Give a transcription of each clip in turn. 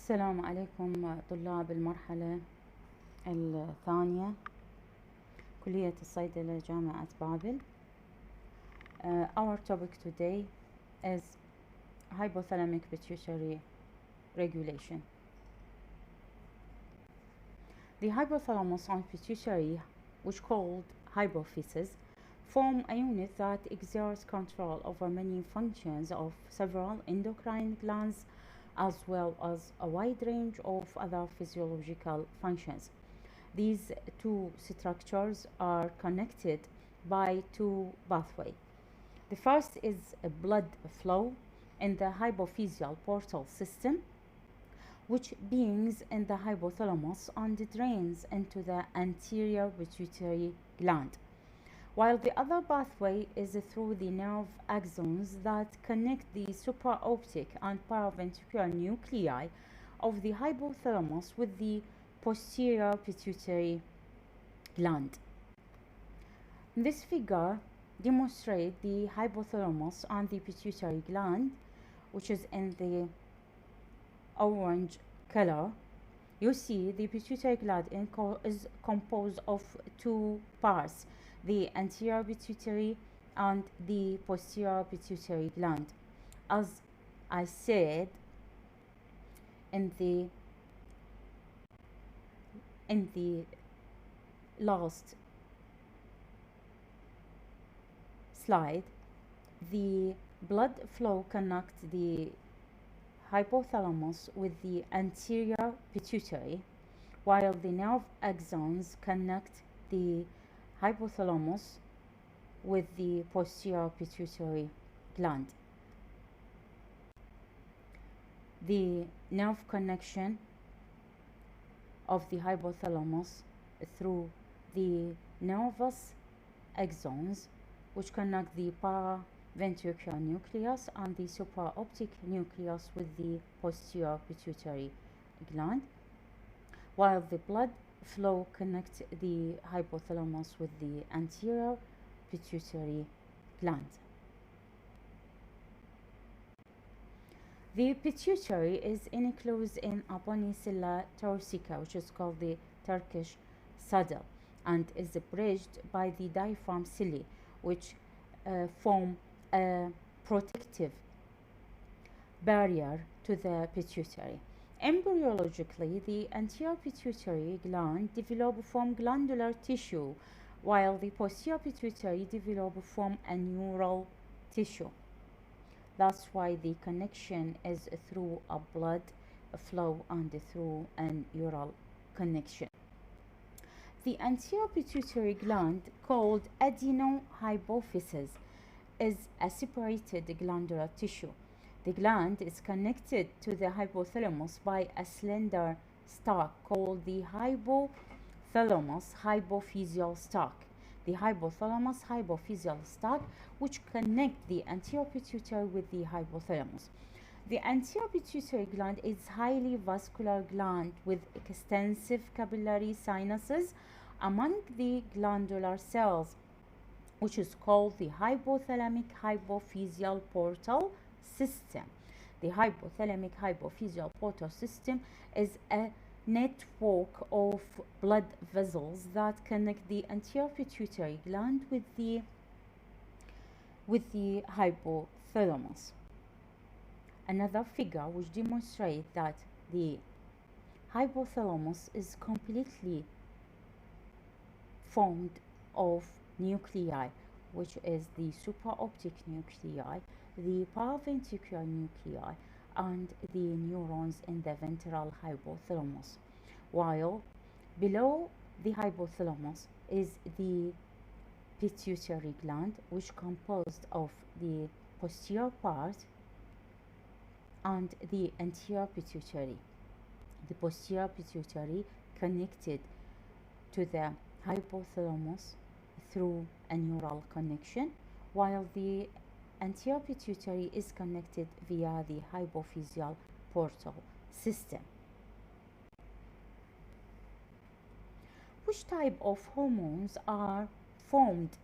السلام عليكم طلاب المرحلة الثانية كلية الصيدلة جامعة بابل. Our topic today is Hypothalamic-Pituitary Regulation. The hypothalamus and pituitary, which called hypophyses, form a unit that exerts control over many functions of several endocrine glands as well as a wide range of other physiological functions. These two structures are connected by two pathways. The first is a blood flow in the hypophyseal portal system, which begins in the hypothalamus and drains into the anterior pituitary gland, while the other pathway is through the nerve axons that connect the supraoptic and paraventricular nuclei of the hypothalamus with the posterior pituitary gland. This figure demonstrates the hypothalamus and the pituitary gland, which is in the orange color. You see the pituitary gland is composed of two parts, the anterior pituitary and the posterior pituitary gland. As I said in the last slide, the blood flow connects the hypothalamus with the anterior pituitary, while the nerve axons connect the hypothalamus with the posterior pituitary gland. The nerve connection of the hypothalamus through the nervous axons, which connect the paraventricular nucleus and the supraoptic nucleus with the posterior pituitary gland, while the blood flow connects the hypothalamus with the anterior pituitary gland. The pituitary is enclosed in a bony cella thoracica, which is called the Turkish saddle, and is bridged by the diaphragm cilia, which form a protective barrier to the pituitary. Embryologically, the anterior pituitary gland develops from glandular tissue, while the posterior pituitary develops from a neural tissue. That's why the connection is through a blood flow and through an neural connection. The anterior pituitary gland, called adenohypophysis, is a separated glandular tissue. The gland is connected to the hypothalamus by a slender stalk called the hypothalamus hypophyseal stalk. The hypothalamus hypophyseal stalk, which connects the anterior pituitary with the hypothalamus. The anterior pituitary gland is highly vascular gland with extensive capillary sinuses among the glandular cells, which is called the hypothalamic hypophyseal portal system. The hypothalamic hypophyseal portal system is a network of blood vessels that connect the anterior pituitary gland with the hypothalamus. Another figure which demonstrates that the hypothalamus is completely formed of nuclei, which is the supraoptic nuclei, the paraventricular nuclei, and the neurons in the ventral hypothalamus, while below the hypothalamus is the pituitary gland, which composed of the posterior part and the anterior pituitary. The posterior pituitary connected to the hypothalamus through a neural connection, while the anterior pituitary is connected via the hypophyseal portal system. Which type of hormones are formed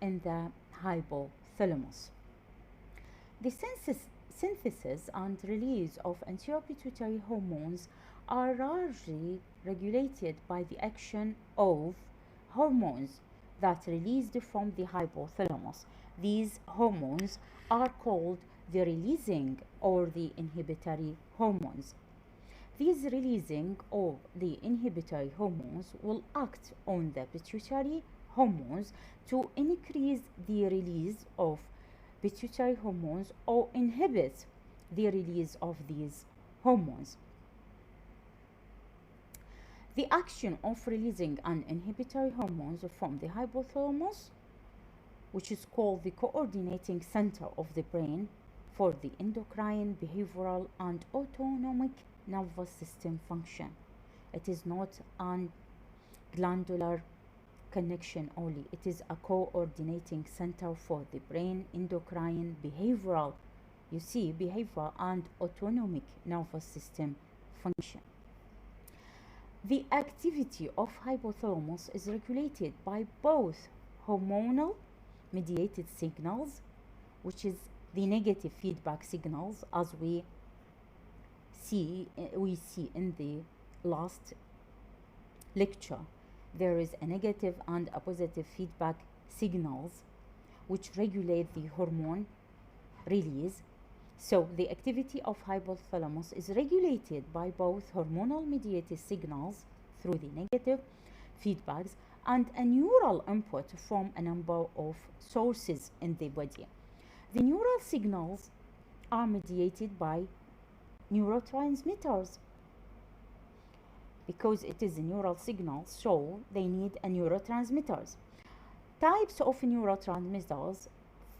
in the hypothalamus? The synthesis and release of anterior pituitary hormones are largely regulated by the action of hormones that released from the hypothalamus. These hormones are called the releasing or the inhibitory hormones. These releasing or the inhibitory hormones will act on the pituitary hormones to increase the release of pituitary hormones or inhibit the release of these hormones. The action of releasing an inhibitory hormones from the hypothalamus, which is called the coordinating center of the brain for the endocrine, behavioral, and autonomic nervous system function. It is not an glandular connection only. It is a coordinating center for the brain, endocrine, behavioral, you see, behavioral and autonomic nervous system function. The activity of hypothalamus is regulated by both hormonal mediated signals, which is the negative feedback signals, as we see in the last lecture. There is a negative and a positive feedback signals which regulate the hormone release. So the activity of hypothalamus is regulated by both hormonal mediated signals through the negative feedbacks and a neural input from a number of sources in the body. The neural signals are mediated by neurotransmitters because it is a neural signal, so they need a neurotransmitters. Types of neurotransmitters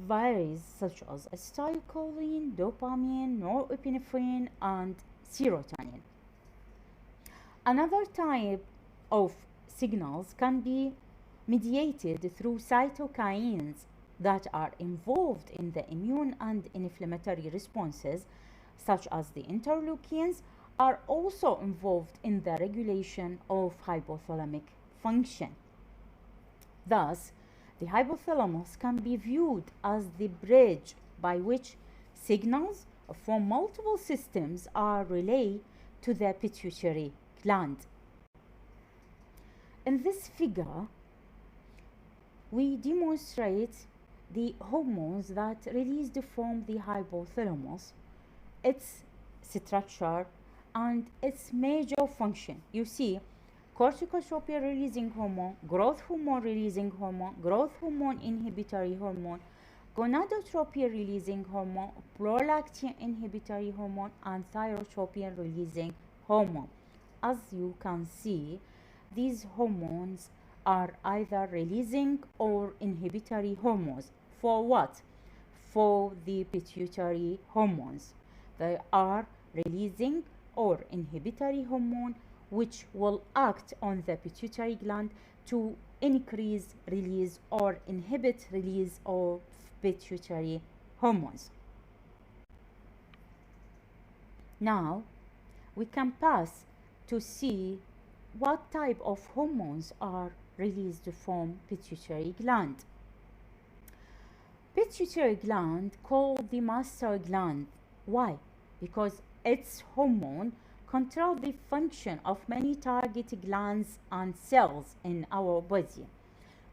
varies, such as acetylcholine, dopamine, norepinephrine, and serotonin. Another type of signals can be mediated through cytokines that are involved in the immune and inflammatory responses, such as the interleukins, are also involved in the regulation of hypothalamic function. Thus, the hypothalamus can be viewed as the bridge by which signals from multiple systems are relayed to the pituitary gland. In this figure, we demonstrate the hormones that released from the hypothalamus, its structure, and its major function. You see, corticotropin releasing hormone, growth hormone releasing hormone, growth hormone inhibitory hormone, gonadotropin releasing hormone, prolactin inhibitory hormone, and thyrotropin releasing hormone. As you can see, these hormones are either releasing or inhibitory hormones. For what? For the pituitary hormones. They are releasing or inhibitory hormone which will act on the pituitary gland to increase release or inhibit release of pituitary hormones. Now we can pass to see what type of hormones are released from pituitary gland. Pituitary gland called the master gland. Why? Because its hormone control the function of many target glands and cells in our body.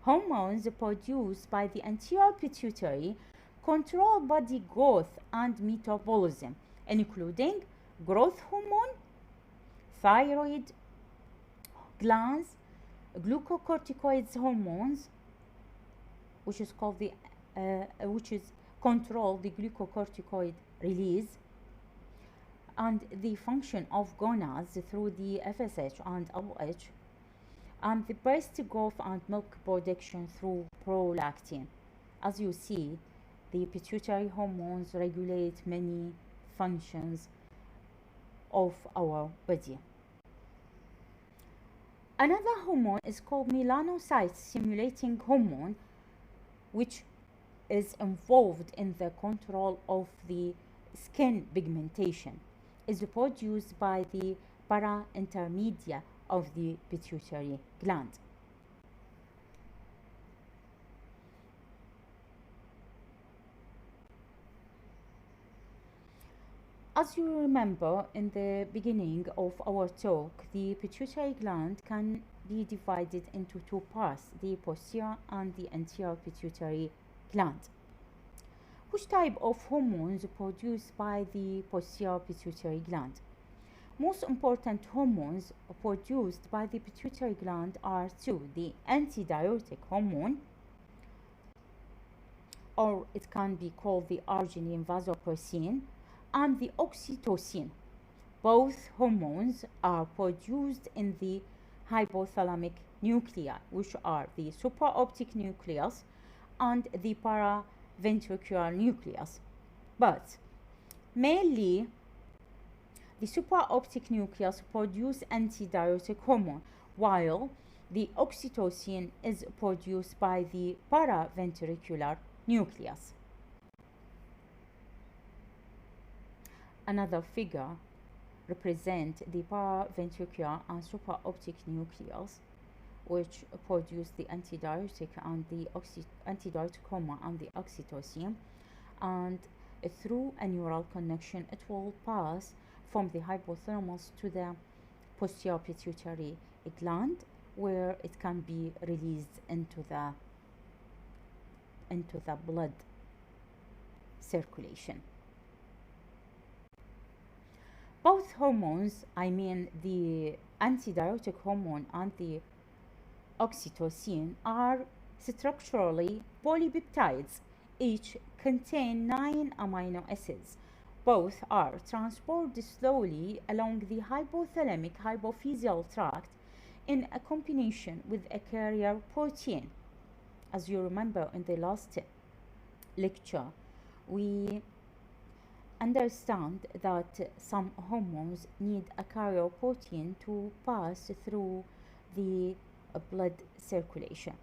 Hormones produced by the anterior pituitary control body growth and metabolism, including growth hormone, thyroid glands, glucocorticoids hormones, which is called the control the glucocorticoid release, and the function of gonads through the FSH and LH, and the breast growth and milk production through prolactin. As you see, the pituitary hormones regulate many functions of our body. Another hormone is called melanocyte stimulating hormone, which is involved in the control of the skin pigmentation. Is produced by the para-intermedia of the pituitary gland. As you remember in the beginning of our talk, the pituitary gland can be divided into two parts, the posterior and the anterior pituitary gland. Which type of hormones are produced by the posterior pituitary gland? Most important hormones produced by the pituitary gland are two, the antidiuretic hormone, or it can be called the arginine vasopressin, and the oxytocin. Both hormones are produced in the hypothalamic nuclei, which are the supraoptic nucleus and the paraventricular nucleus. But mainly the supraoptic nucleus produce antidiuretic hormone, while the oxytocin is produced by the paraventricular nucleus. Another figure represents the paraventricular and supraoptic nucleus, which produce the antidiuretic and the antidiuretic hormone and the oxytocin, and through a neural connection it will pass from the hypothalamus to the posterior pituitary gland, where it can be released into the blood circulation. Both hormones, I mean the antidiuretic hormone and the oxytocin, are structurally polypeptides. Each contain 9 amino acids. Both are transported slowly along the hypothalamic hypophyseal tract in a combination with a carrier protein. As you remember in the last lecture, we understand that some hormones need a carrier protein to pass through the blood circulation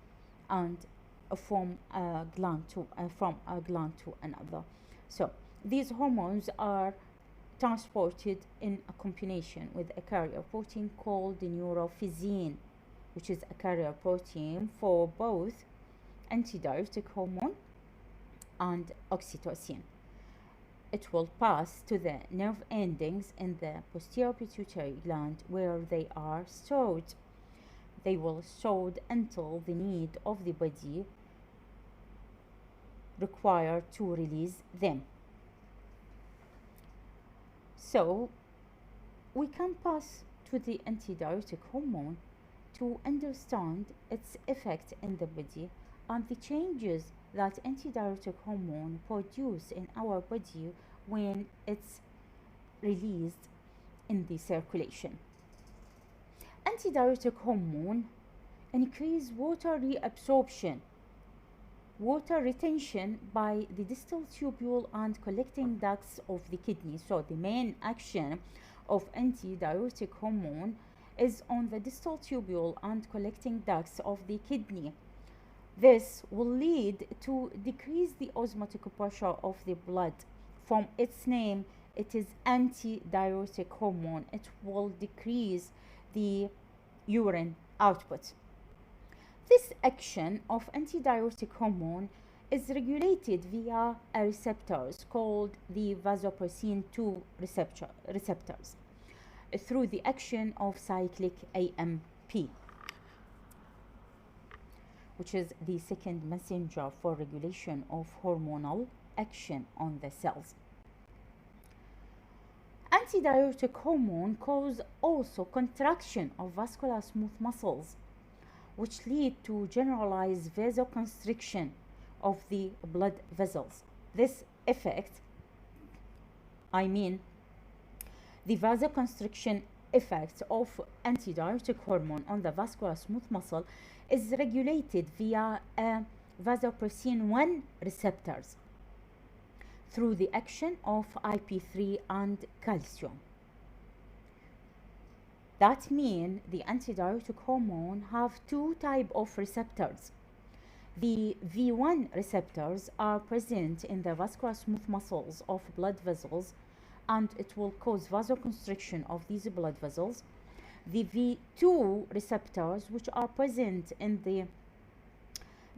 and from a gland to another. So these hormones are transported in a combination with a carrier protein called the neurophysin, which is a carrier protein for both antidiuretic hormone and oxytocin. It will pass to the nerve endings in the posterior pituitary gland, where they are stored. They will stored until the need of the body required to release them. So we can pass to the antidiuretic hormone to understand its effect in the body and the changes that antidiuretic hormone produce in our body when it's released in the circulation. Antidiuretic hormone increase water reabsorption, water retention by the distal tubule and collecting ducts of the kidney. So the main action of antidiuretic hormone is on the distal tubule and collecting ducts of the kidney. This will lead to decrease the osmotic pressure of the blood. From its name, it is antidiuretic hormone. It will decrease the urine output. This action of antidiuretic hormone is regulated via a receptors called the vasopressin 2 receptors through the action of cyclic AMP, which is the second messenger for regulation of hormonal action on the cells. Antidiuretic hormone cause also contraction of vascular smooth muscles, which lead to generalized vasoconstriction of the blood vessels. This effect, the vasoconstriction effect of antidiuretic hormone on the vascular smooth muscle, is regulated via vasopressin 1 receptors through the action of IP3 and calcium. That means the antidiuretic hormone have two types of receptors. The V1 receptors are present in the vascular smooth muscles of blood vessels, and it will cause vasoconstriction of these blood vessels. The V2 receptors, which are present in the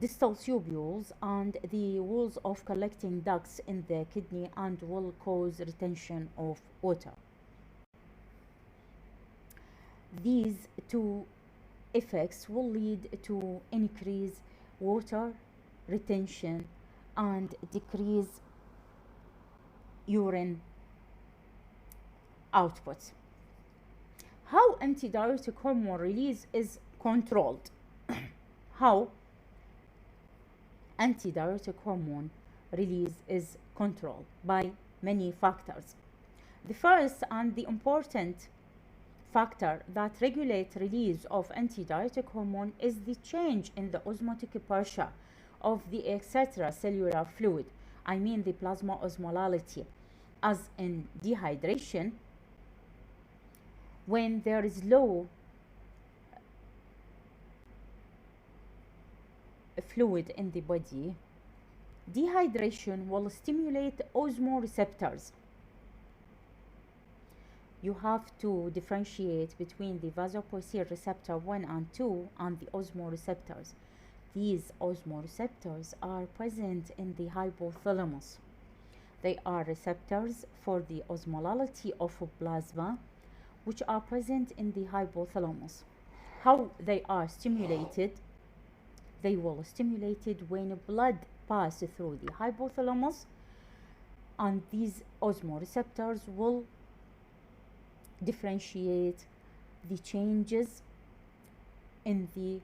distal tubules and the walls of collecting ducts in the kidney and will cause retention of water. These two effects will lead to increased water retention and decrease urine output. How antidiuretic hormone release is controlled? How antidiuretic hormone release is controlled by many factors. The first and the important factor that regulates release of antidiuretic hormone is the change in the osmotic pressure of the extracellular fluid. I mean the plasma osmolality. As in dehydration, when there is low fluid in the body, dehydration will stimulate osmoreceptors. You have to differentiate between the vasopressin receptor 1 and 2 and the osmoreceptors. These osmoreceptors are present in the hypothalamus. They are receptors for the osmolality of plasma, which are present in the hypothalamus. How they are stimulated? They will stimulated when blood passes through the hypothalamus, and these osmoreceptors will differentiate the changes in the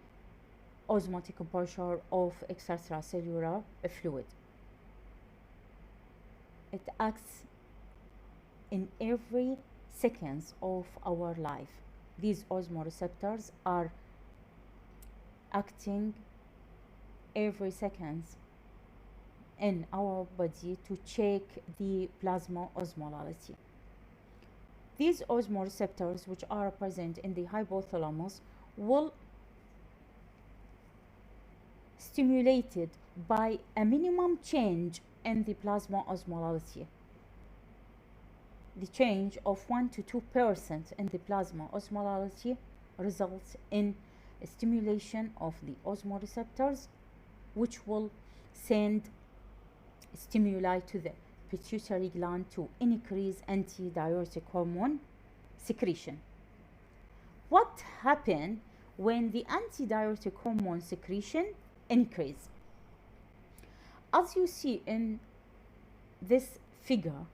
osmotic pressure of extracellular fluid. It acts in every seconds of our life. These osmoreceptors are acting every seconds in our body to check the plasma osmolality. These osmoreceptors, which are present in the hypothalamus, will stimulated by a minimum change in the plasma osmolality. The change of 1 to 2% in the plasma osmolality results in a stimulation of the osmoreceptors, which will send stimuli to the pituitary gland to increase antidiuretic hormone secretion. What happens when the antidiuretic hormone secretion increase? As you see in this figure,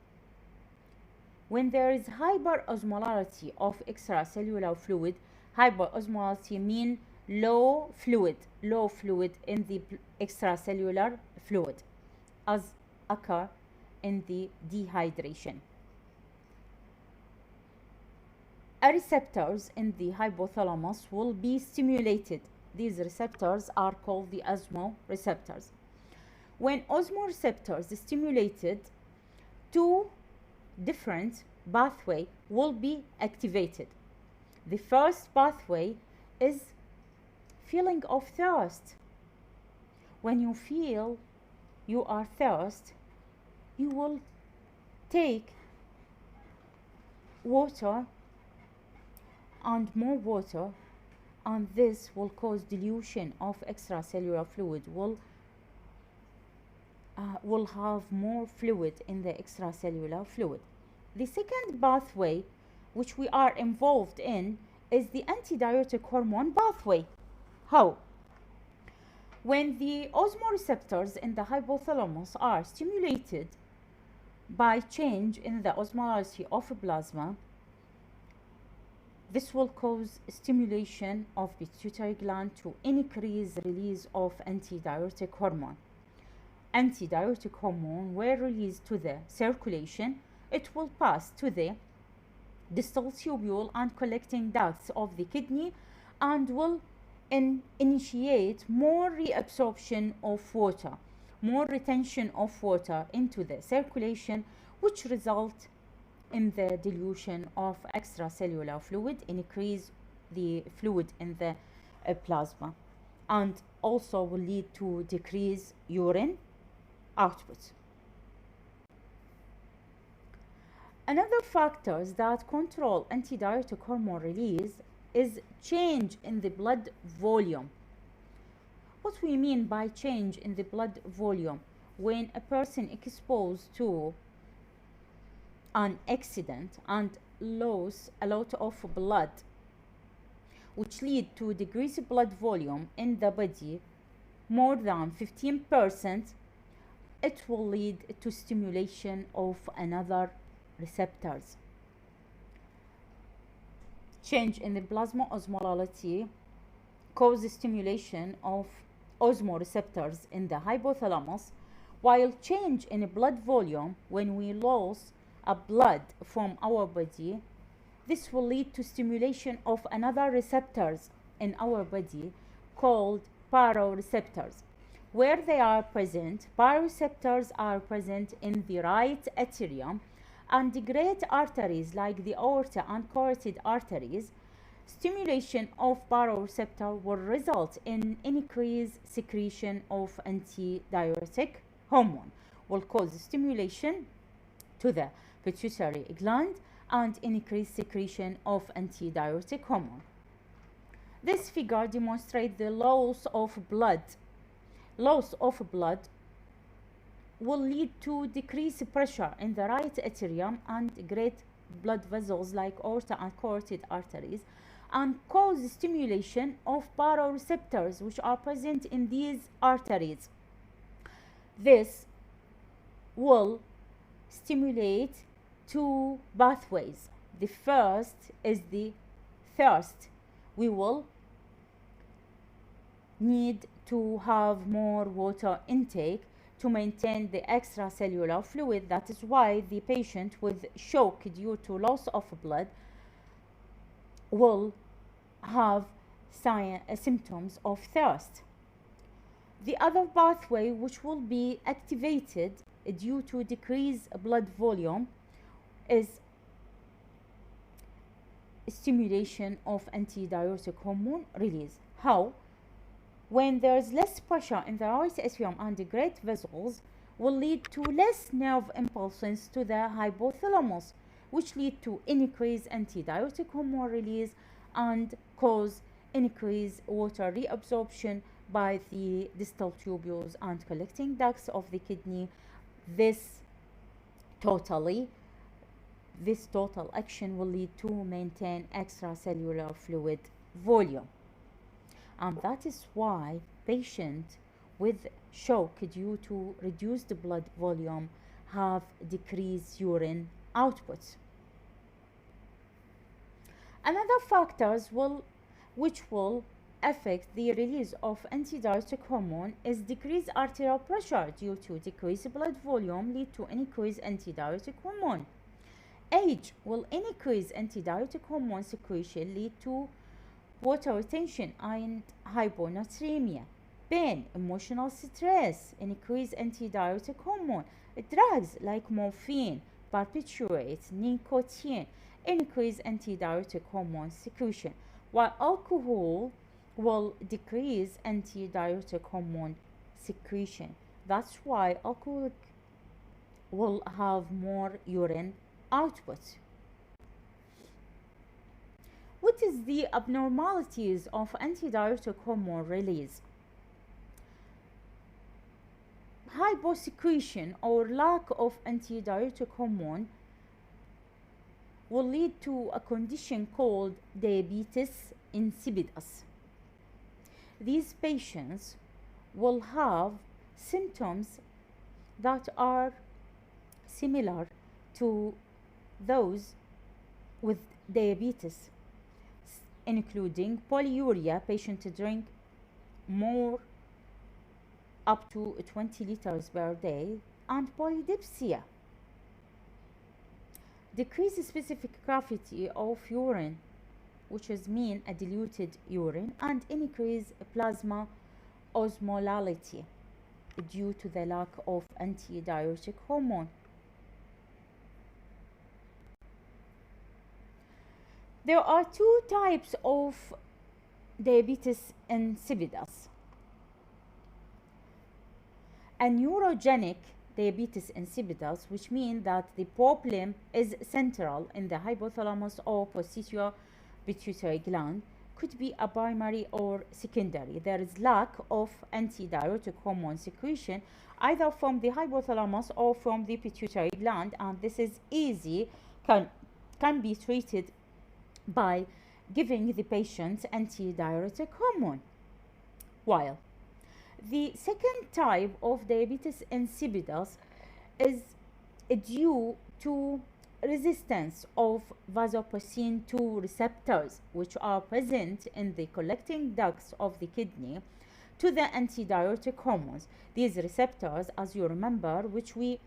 when there is hyperosmolarity of extracellular fluid, hyperosmolarity means low fluid in the extracellular fluid, as occur in the dehydration. Receptors in the hypothalamus will be stimulated. These receptors are called the osmoreceptors. When osmoreceptors is stimulated, two different pathways will be activated. The first pathway is feeling of thirst. When you feel you are thirsty, you will take water and more water, and this will cause dilution of extracellular fluid, will have more fluid in the extracellular fluid. The second pathway which we are involved in is the antidiuretic hormone pathway. How? When the osmoreceptors in the hypothalamus are stimulated by change in the osmolality of plasma, this will cause stimulation of pituitary gland to increase release of antidiuretic hormone. Antidiuretic hormone, when released to the circulation, it will pass to the distal tubule and collecting ducts of the kidney and will initiate more reabsorption of water, more retention of water into the circulation, which result in the dilution of extracellular fluid, increase the fluid in the plasma, and also will lead to decrease urine output. Another factors that control antidiuretic hormone release is change in the blood volume. What we mean by change in the blood volume: when a person exposed to an accident and lose a lot of blood, which lead to decreased blood volume in the body more than 15%, it will lead to stimulation of another receptors. Change in the plasma osmolality causes stimulation of osmoreceptors in the hypothalamus, while change in blood volume, when we lose a blood from our body, this will lead to stimulation of another receptors in our body called baroreceptors. Where they are present, baroreceptors are present in the right atrium and the great arteries like the aorta and carotid arteries. Stimulation of baroreceptor will result in increased secretion of antidiuretic hormone, will cause stimulation to the pituitary gland and increased secretion of antidiuretic hormone. This figure demonstrates the loss of blood. Loss of blood will lead to decreased pressure in the right atrium and great blood vessels like aorta and carotid arteries, and cause stimulation of baroreceptors which are present in these arteries. This will stimulate two pathways. The first is the thirst. We will need to have more water intake to maintain the extracellular fluid. That is why the patient with shock due to loss of blood will have symptoms of thirst. The other pathway which will be activated due to decreased blood volume is stimulation of antidiuretic hormone release. How? When there is less pressure in the right atrium and the great vessels, will lead to less nerve impulses to the hypothalamus, which lead to increased antidiuretic hormone release and cause increased water reabsorption by the distal tubules and collecting ducts of the kidney. This total action will lead to maintain extracellular fluid volume. And that is why patients with shock due to reduced blood volume have decreased urine output. Another factors which will affect the release of antidiuretic hormone is decreased arterial pressure due to decreased blood volume lead to increased antidiuretic hormone. Age will increase antidiuretic hormone secretion, lead to water retention and hyponatremia. Pain, emotional stress, increase antidiuretic hormone. Drugs like morphine, barbiturates, nicotine, increase antidiuretic hormone secretion, while alcohol will decrease antidiuretic hormone secretion. That's why alcohol will have more urine output. What is the abnormalities of antidiuretic hormone release? Hyposecretion or lack of antidiuretic hormone will lead to a condition called diabetes insipidus. These patients will have symptoms that are similar to those with diabetes, including polyuria, patient drink more up to 20 liters per day, and polydipsia. Decrease specific gravity of urine, which is mean a diluted urine, and increase plasma osmolality due to the lack of antidiuretic hormone. There are two types of diabetes insipidus. A neurogenic diabetes insipidus, which means that the problem is central in the hypothalamus or posterior pituitary gland, could be a primary or secondary. There is lack of antidiuretic hormone secretion either from the hypothalamus or from the pituitary gland, and this is easy, can be treated by giving the patient antidiuretic hormone. While the second type of diabetes insipidus is due to resistance of vasopressin 2 receptors, which are present in the collecting ducts of the kidney, to the antidiuretic hormones. These receptors, as you remember, which we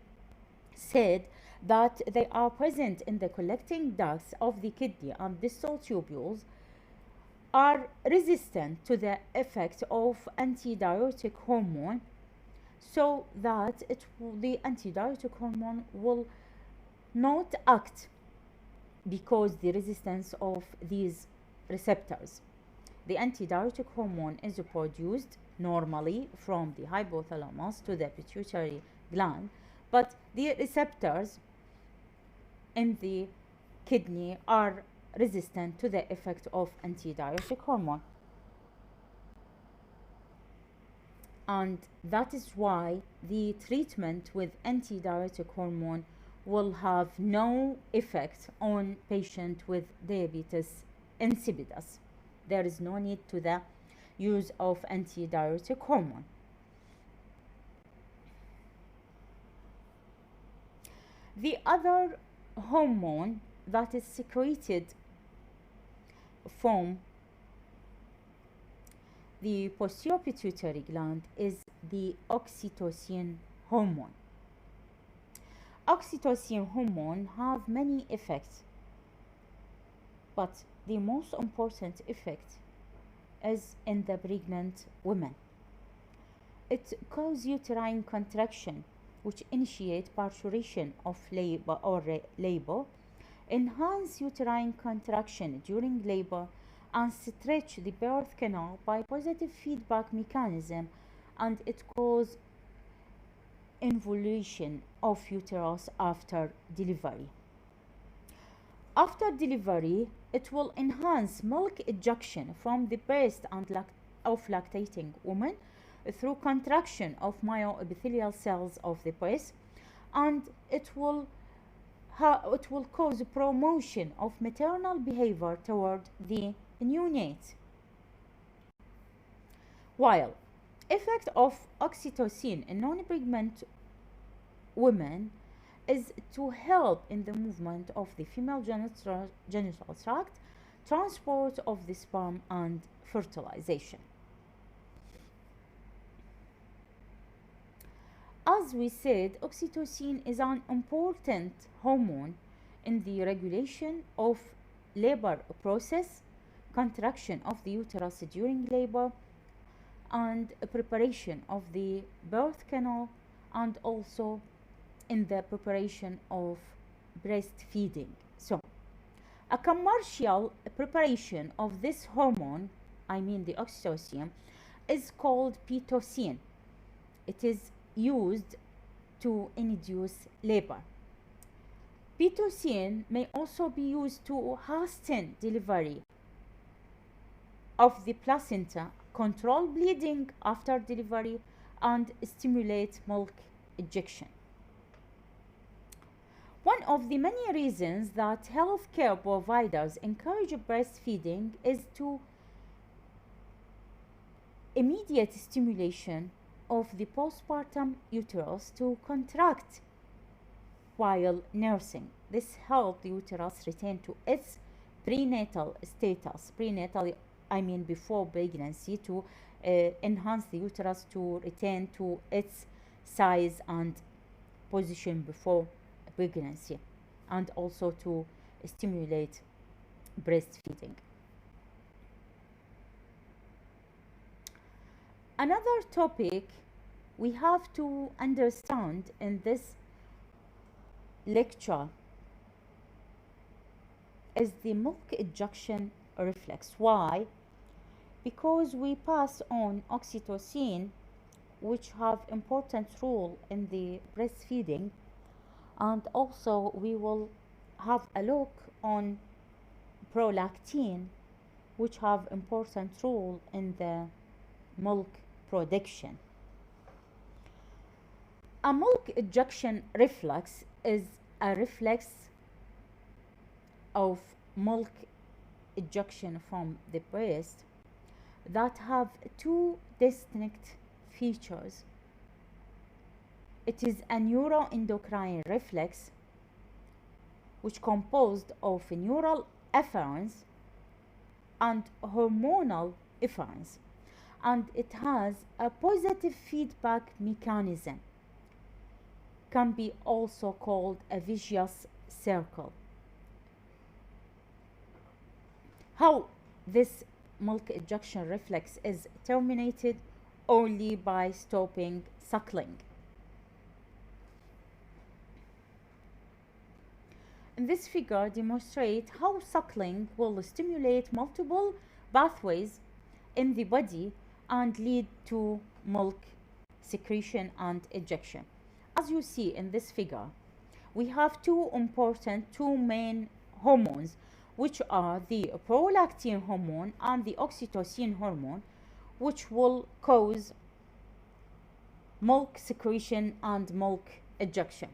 said that they are present in the collecting ducts of the kidney and distal tubules, are resistant to the effect of antidiuretic hormone, so that the antidiuretic hormone will not act because the resistance of these receptors. The antidiuretic hormone is produced normally from the hypothalamus to the pituitary gland, but the receptors in the kidney are resistant to the effect of antidiuretic hormone. And that is why the treatment with antidiuretic hormone will have no effect on patient with diabetes insipidus. There is no need to the use of antidiuretic hormone. The other hormone that is secreted from the posterior pituitary gland is the oxytocin hormone. Oxytocin hormone have many effects, but the most important effect is in the pregnant women. It causes uterine contraction, which initiate parturition of labor or labor, enhance uterine contraction during labor, and stretch the birth canal by positive feedback mechanism, and it causes involution of uterus after delivery. After delivery, it will enhance milk ejection from the breast and of lactating women through contraction of myoepithelial cells of the breast, and it will cause promotion of maternal behavior toward the neonate. While effect of oxytocin in non-pregnant women is to help in the movement of the female genital tract, transport of the sperm, and fertilization. As we said, oxytocin is an important hormone in the regulation of labor process, contraction of the uterus during labor, and preparation of the birth canal, and also in the preparation of breastfeeding. So, a commercial preparation of this hormone, I mean the oxytocin, is called Pitocin. It is used to induce labor. Pitocin may also be used to hasten delivery of the placenta, control bleeding after delivery, and stimulate milk ejection. One of the many reasons that healthcare providers encourage breastfeeding is to immediate stimulation of the postpartum uterus to contract while nursing. This helps the uterus return to its prenatal status. Prenatal, I mean before pregnancy, to enhance the uterus to return to its size and position before pregnancy, and also to stimulate breastfeeding. Another topic we have to understand in this lecture is the milk ejection reflex. Why? Because we pass on oxytocin, which have important role in the breastfeeding, and also we will have a look on prolactin, which have important role in the milk production. A milk ejection reflex is a reflex of milk ejection from the breast that have two distinct features. It is a neuroendocrine reflex which composed of neural efferents and hormonal efferents, and it has a positive feedback mechanism, can be also called a vicious circle. How this milk ejection reflex is terminated? Only by stopping suckling. In this figure demonstrate how suckling will stimulate multiple pathways in the body and lead to milk secretion and ejection. As you see in this figure, we have two main hormones, which are the prolactin hormone and the oxytocin hormone, which will cause milk secretion and milk ejection.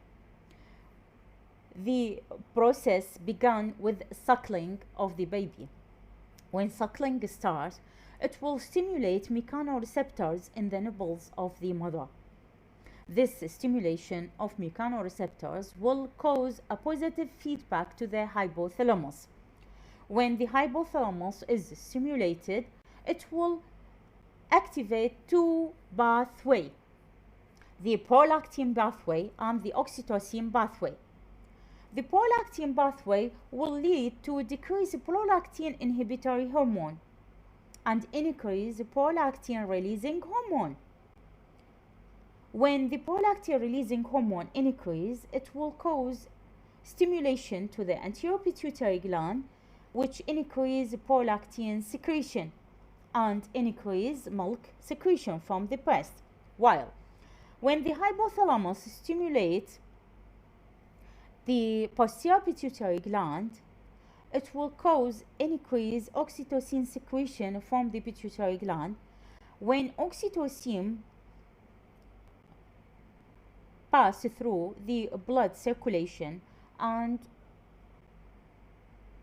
The process began with suckling of the baby. When suckling starts, it will stimulate mechanoreceptors in the nipples of the mother. This stimulation of mechanoreceptors will cause a positive feedback to the hypothalamus. When the hypothalamus is stimulated, it will activate two pathways, the prolactin pathway and the oxytocin pathway. The prolactin pathway will lead to decrease prolactin inhibitory hormone and increase prolactin releasing hormone. When the prolactin releasing hormone increases, it will cause stimulation to the anterior pituitary gland, which increase prolactin secretion and increase milk secretion from the breast. While when the hypothalamus stimulates the posterior pituitary gland, it will cause increased oxytocin secretion from the pituitary gland. When oxytocin pass through the blood circulation, and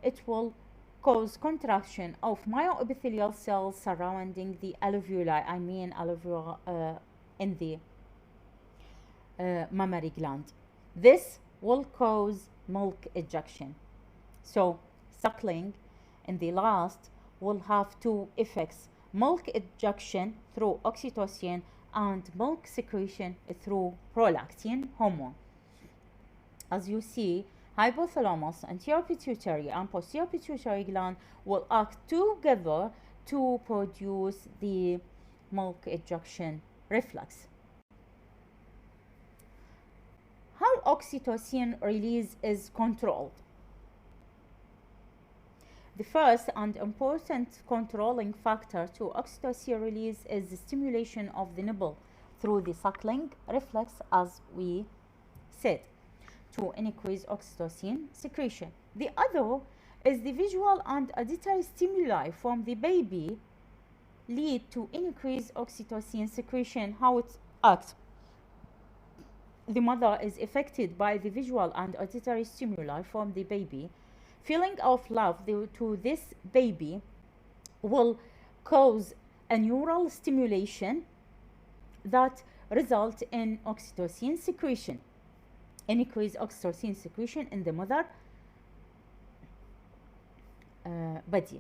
it will cause contraction of myoepithelial cells surrounding the alveoli, alveoli in the mammary gland. This will cause milk ejection. So suckling in the last will have two effects: milk ejection through oxytocin and milk secretion through prolactin hormone. As you see, hypothalamus, anterior pituitary and posterior pituitary gland will act together to produce the milk ejection reflex. How oxytocin release is controlled? The first and important controlling factor to oxytocin release is the stimulation of the nipple through the suckling reflex, as we said, to increase oxytocin secretion. The other is the visual and auditory stimuli from the baby lead to increased oxytocin secretion. How it acts? The mother is affected by the visual and auditory stimuli from the baby. Feeling of love to this baby will cause a neural stimulation that result in oxytocin secretion, increase oxytocin secretion in the mother body.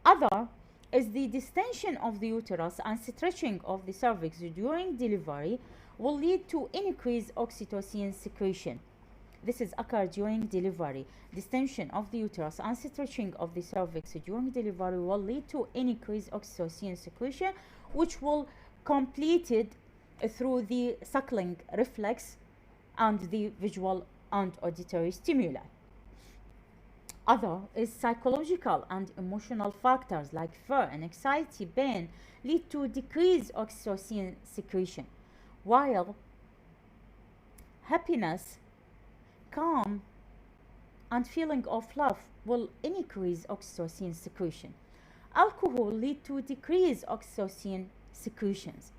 Other is the distension of the uterus and stretching of the cervix during delivery will lead to increased oxytocin secretion. This is occur during delivery. Distension of the uterus and stretching of the cervix during delivery will lead to increased oxytocin secretion, which will completed through the suckling reflex and the visual and auditory stimuli. Other is psychological and emotional factors like fear and anxiety, pain lead to decreased oxytocin secretion, while happiness, calm, and feeling of love will increase oxytocin secretion. Alcohol lead to decreased oxytocin secretions.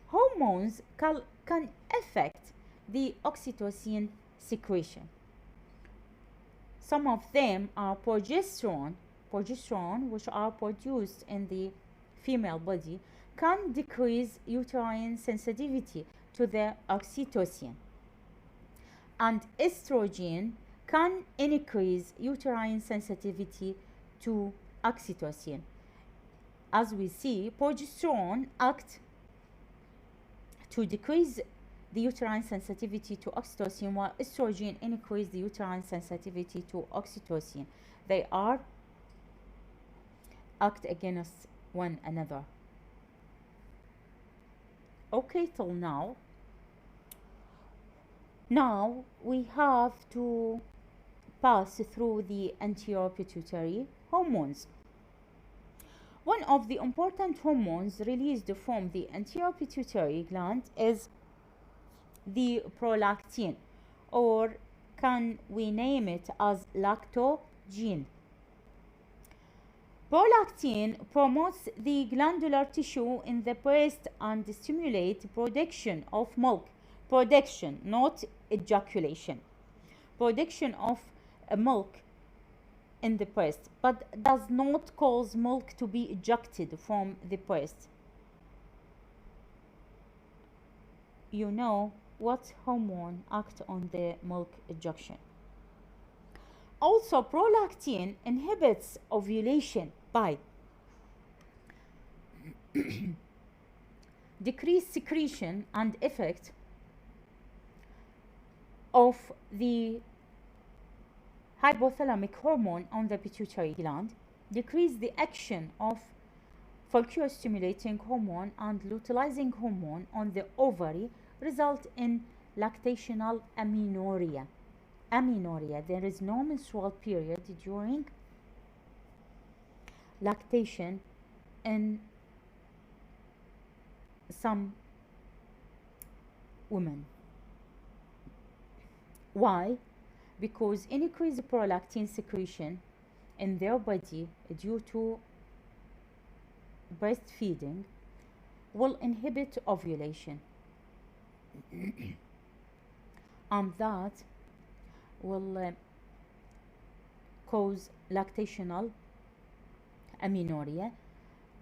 Hormones can affect the oxytocin secretion. Some of them are progesterone, which are produced in the female body, can decrease uterine sensitivity to the oxytocin. And estrogen can increase uterine sensitivity to oxytocin. As we see, progesterone acts to decrease the uterine sensitivity to oxytocin, while estrogen increase the uterine sensitivity to oxytocin. They are act against one another. Okay, till now. Now we have to pass through the anterior pituitary hormones. One of the important hormones released from the anterior pituitary gland is the prolactin, or can we name it as lactogen. Prolactin promotes the glandular tissue in the breast and stimulates production of milk. Production, not ejaculation. Production of milk in the breast, but does not cause milk to be ejected from the breast. You know what hormone acts on the milk ejection. Also, prolactin inhibits ovulation by decreased secretion and effect of the hypothalamic hormone on the pituitary gland, decrease the action of follicular stimulating hormone and luteinizing hormone on the ovary, result in lactational amenorrhea. There is no menstrual period during lactation in some women. Why? Because increased prolactin secretion in their body due to breastfeeding will inhibit ovulation, and that will cause lactational amenorrhea.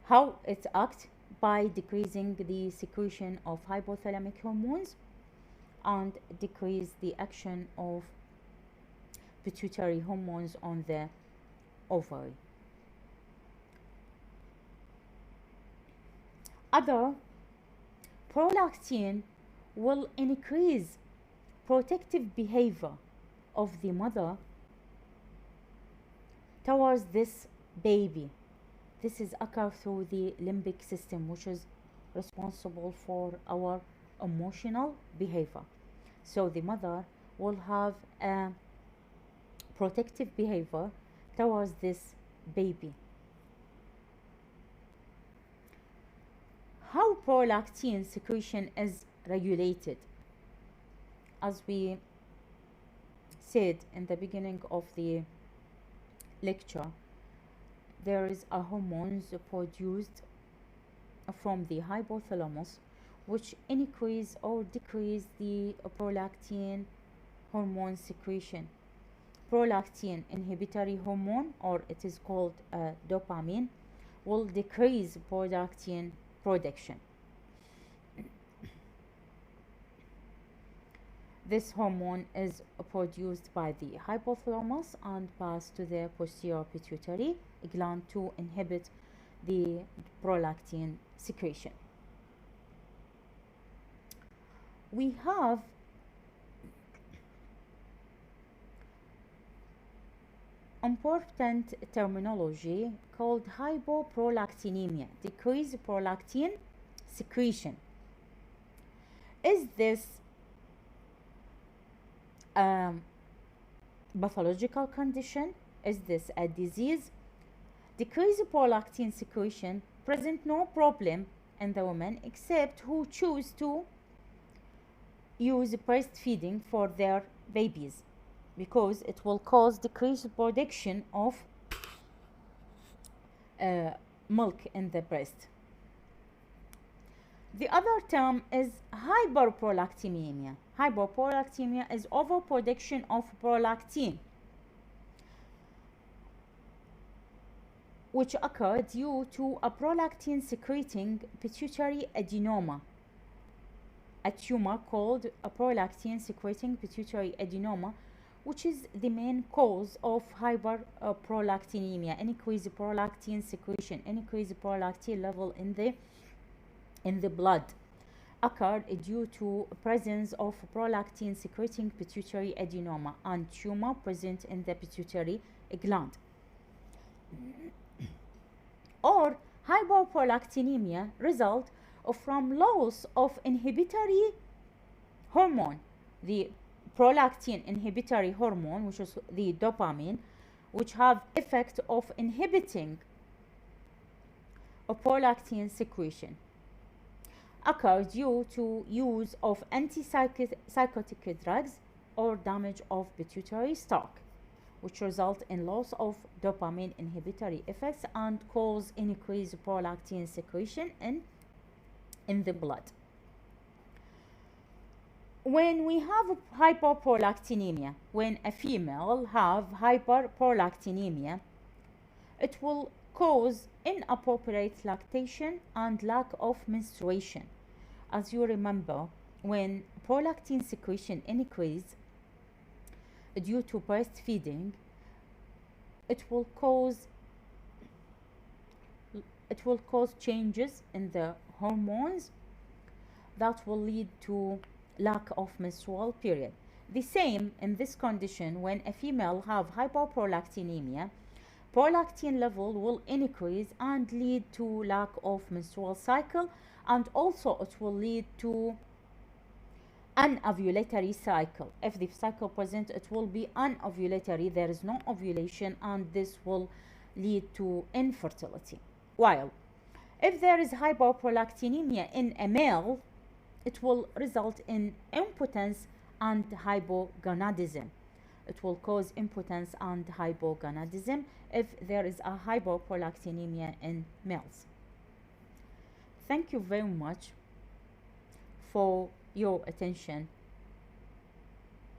How it acts? By decreasing the secretion of hypothalamic hormones and decrease the action of pituitary hormones on the ovary. Other, prolactin will increase protective behavior of the mother towards this baby. This is occur through the limbic system, which is responsible for our emotional behavior. So the mother will have a protective behavior towards this baby. How prolactin secretion is regulated? As we said in the beginning of the lecture, there is a hormones produced from the hypothalamus which increase or decrease the prolactin hormone secretion. Prolactin inhibitory hormone, or it is called dopamine, will decrease prolactin production. This hormone is produced by the hypothalamus and passed to the posterior pituitary gland to inhibit the prolactin secretion. We have important terminology called hypoprolactinemia, decreased prolactin secretion. Is this pathological condition? Is this a disease? Decreased prolactin secretion present no problem in the women except who choose to use breastfeeding for their babies, because it will cause decreased production of milk in the breast. The other term is hyperprolactinemia. Hyperprolactinemia is overproduction of prolactin, which occur due to a prolactin secreting pituitary adenoma, a tumor called a prolactin secreting pituitary adenoma, which is the main cause of hyperprolactinemia, increased prolactin secretion, increased prolactin level in the blood, occurred due to presence of prolactin secreting pituitary adenoma and tumor present in the pituitary gland. Or hyperprolactinemia result from loss of inhibitory hormone, the prolactin inhibitory hormone, which is the dopamine, which have effect of inhibiting a prolactin secretion, occur due to use of antipsychotic drugs or damage of pituitary stalk, which result in loss of dopamine inhibitory effects and cause increased prolactin secretion in the blood. When we have hyperprolactinemia, when a female have hyperprolactinemia, it will cause inappropriate lactation and lack of menstruation. As you remember, when prolactin secretion increase due to breastfeeding, it will cause changes in the hormones that will lead to lack of menstrual period. The same in this condition, when a female have hyperprolactinemia, prolactin level will increase and lead to lack of menstrual cycle, and also it will lead to anovulatory cycle. If the cycle present, it will be anovulatory, there is no ovulation, and this will lead to infertility. While if there is hyperprolactinemia in a male, it will result in impotence and hypogonadism. It will cause impotence and hypogonadism if there is a hyperprolactinemia in males. Thank you very much for your attention.